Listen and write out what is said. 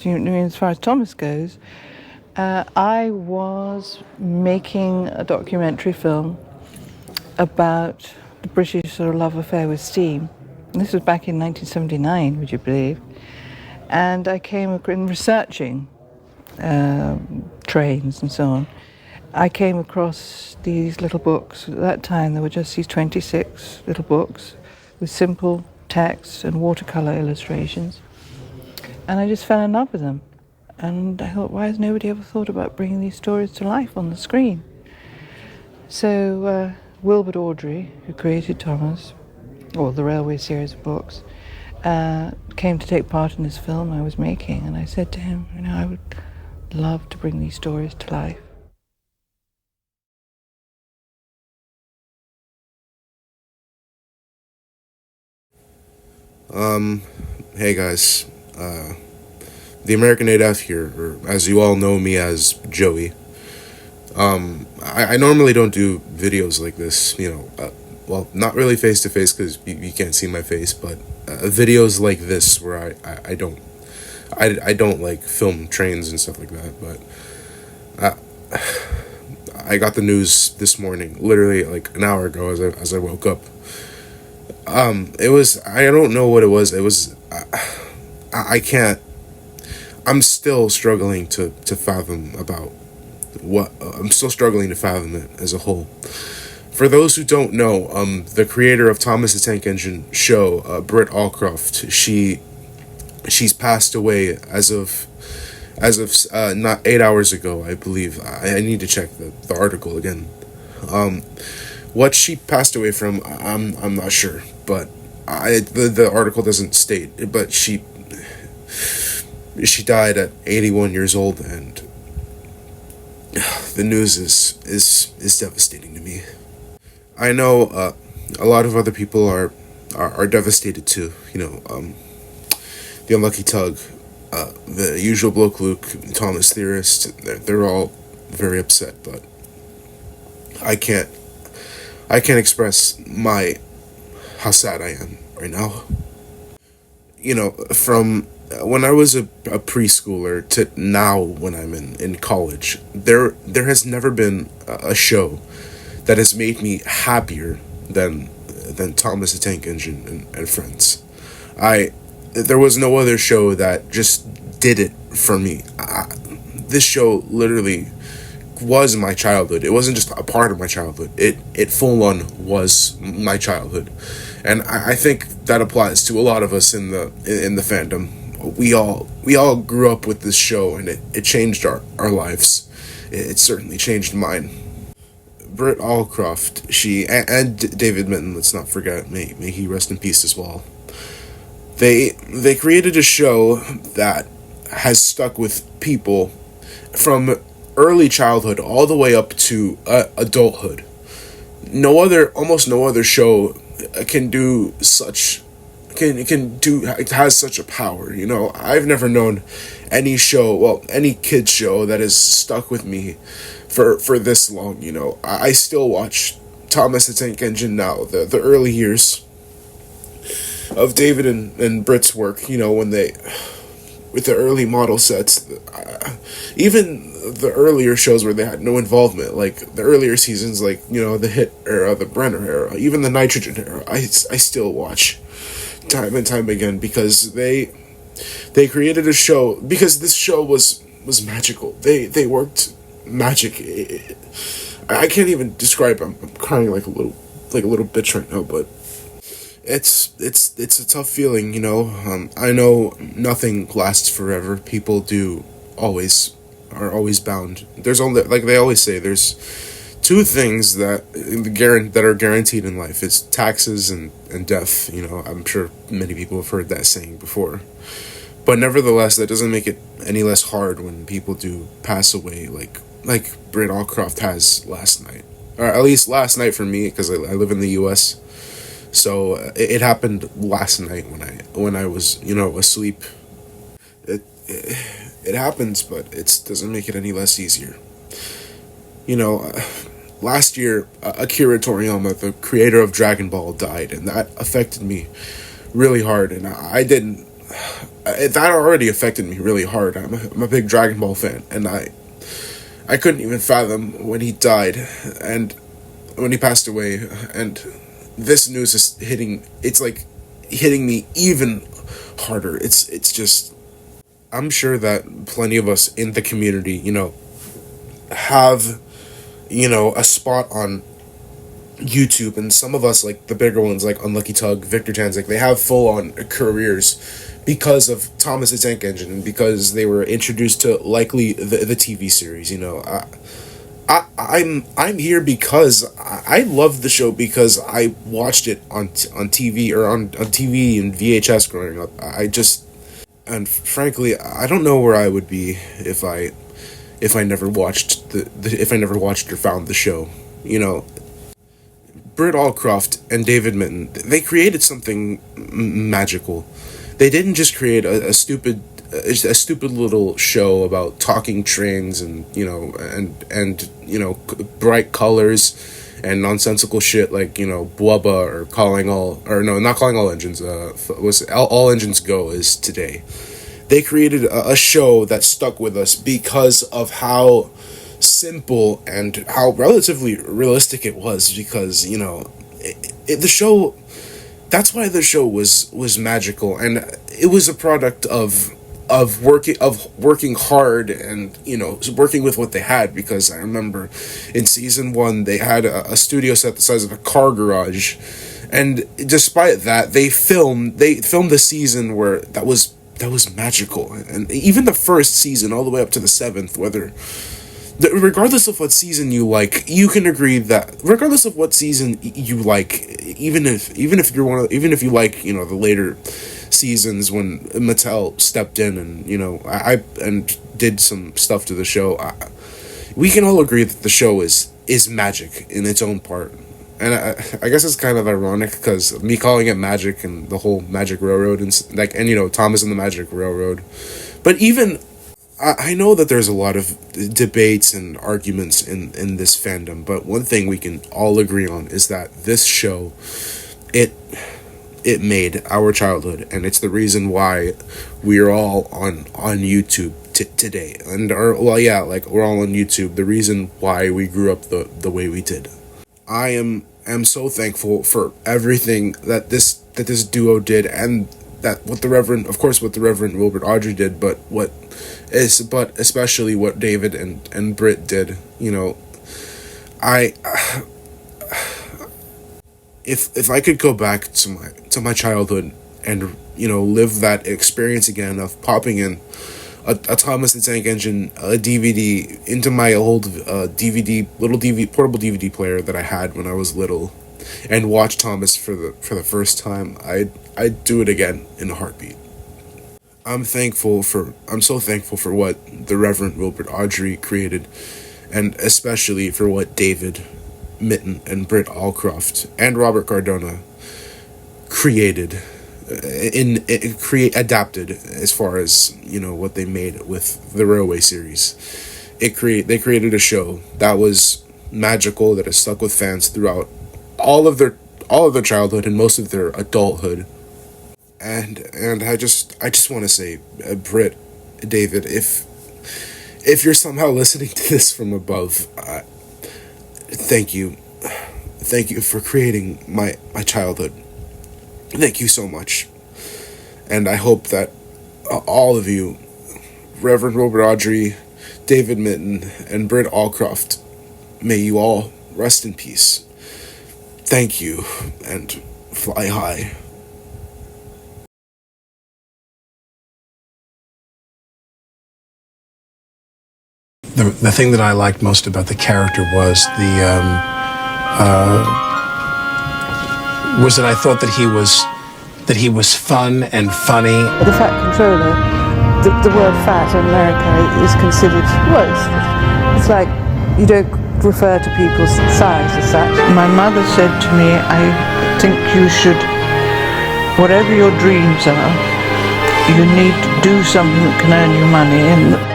As far as Thomas goes, I was making a documentary film about the British sort of love affair with steam. And this was back in 1979, would you believe? And I came in researching trains and so on. I came across these little books. At that time, there were just these 26 little books with simple text and watercolor illustrations. And I just fell in love with them. And I thought, why has nobody ever thought about bringing these stories to life on the screen? So Wilbert Awdry, who created Thomas, or the Railway series of books, came to take part in this film I was making. And I said to him, I would love to bring these stories to life. Hey guys, the American AF here, or as you all know me as Joey. I normally don't do videos like this, well, not really face to face because you can't see my face, but videos like this where I don't like film trains and stuff like that, but I got the news this morning, literally like an hour ago as I woke up. It was, I don't know what it was. It was, I can't, I'm still struggling to fathom about I'm still struggling to fathom it as a whole. For those who don't know, the creator of Thomas the Tank Engine show, Britt Allcroft, she's passed away as of not 8 hours ago, I believe. I need to check the article again. What she passed away from, I'm not sure, but the article doesn't state. But she died at 81 years old, and the news is devastating to me. I know a lot of other people are devastated too. The Unlucky Tug, the Usual Bloke Luke, Thomas Theorist. They're all very upset, but I can't express how sad I am right now. From when I was a preschooler to now when I'm in college, there has never been a show that has made me happier than Thomas the Tank Engine and Friends. There was no other show that just did it for me. This show literally was my childhood. It wasn't just a part of my childhood. It full on was my childhood, and I think that applies to a lot of us in the fandom. We all grew up with this show, and it changed our lives. It certainly changed mine. Britt Allcroft, she and David Minton, let's not forget, may he rest in peace as well. They created a show that has stuck with people from early childhood all the way up to adulthood. Almost no other show can do such, has such a power. I've never known any kids show that has stuck with me for this long. I still watch Thomas the Tank Engine now, the early years of David and Britt's work, when they, with the early model sets, even the earlier shows where they had no involvement, like the earlier seasons, like, the Hit era, the Brenner era, even the Nitrogen era, I still watch time and time again because they created a show, because this show was magical. They worked magic. I can't even describe. I'm crying like a little bitch right now, but it's a tough feeling, I know nothing lasts forever. People are always bound. There's only, like they always say, there's two things that are guaranteed in life. It's taxes and death. I'm sure many people have heard that saying before. But nevertheless, that doesn't make it any less hard when people do pass away, like Britt Allcroft has last night. Or at least last night for me, because I live in the U.S., so it happened last night when I was asleep. It happens, but it doesn't make it any less easier. Last year, Akira Toriyama, the creator of Dragon Ball, died, and that affected me really hard. And I didn't. that already affected me really hard. I'm a big Dragon Ball fan, and I couldn't even fathom when he died, and when he passed away, and this news is hitting. It's like hitting me even harder. It's just. I'm sure that plenty of us in the community, have, a spot on YouTube, and some of us, like the bigger ones, like Unlucky Tug, Victor Tanzik, they have full-on careers because of Thomas the Tank Engine, and because they were introduced to likely the TV series. I'm here because I love the show because I watched it on TV, or on TV and VHS growing up. And frankly, I don't know where I would be if I never watched if I never watched or found the show. Britt Allcroft and David Mitton, they created something magical. They didn't just create a stupid little show about talking trains and bright colors and nonsensical shit like Blubba, not calling all engines. All engines go is today. They created a show that stuck with us because of how simple and how relatively realistic it was. Because the show. That's why the show was magical, and it was a product of working hard and working with what they had. Because I remember in season 1 they had a studio set the size of a car garage, and despite that they filmed a season where that was magical. And even the first season all the way up to the 7th, regardless of what season you like, you can agree that regardless of what season you like, even if you like the later seasons when Mattel stepped in and did some stuff to the show, we can all agree that the show is magic in its own part. And I guess it's kind of ironic because me calling it magic and the whole Magic Railroad and Thomas and the Magic Railroad, but even I know that there's a lot of debates and arguments in this fandom, but one thing we can all agree on is that this show, it made our childhood, and it's the reason why we're all on YouTube today. And we're all on YouTube, the reason why we grew up the way we did. I am so thankful for everything that this duo did, and that what the Reverend Wilbert Audrey did, but especially what David and Britt did. If I could go back to my childhood and live that experience again of popping in a Thomas the Tank Engine DVD into my old portable DVD player that I had when I was little, and watch Thomas for the first time, I'd do it again in a heartbeat. I'm so thankful for what the Reverend Wilbert Audrey created, and especially for what David Mitton and Britt Allcroft and Robert Cardona created, adapted as far as what they made with the Railway series. They created a show that was magical, that has stuck with fans throughout all of their childhood and most of their adulthood. And I just want to say, Britt, David, if you're somehow listening to this from above, thank you for creating my childhood. Thank you so much. And I hope that all of you, Reverend Wilbur Audrey, David Mitton, and Britt Allcroft, may you all rest in peace. Thank you, and fly high. The thing that I liked most about the character was that I thought that he was fun and funny. The Fat Controller, the word fat in America is considered, it's like you don't refer to people's size as such. My mother said to me, I think you should, whatever your dreams are, you need to do something that can earn you money. And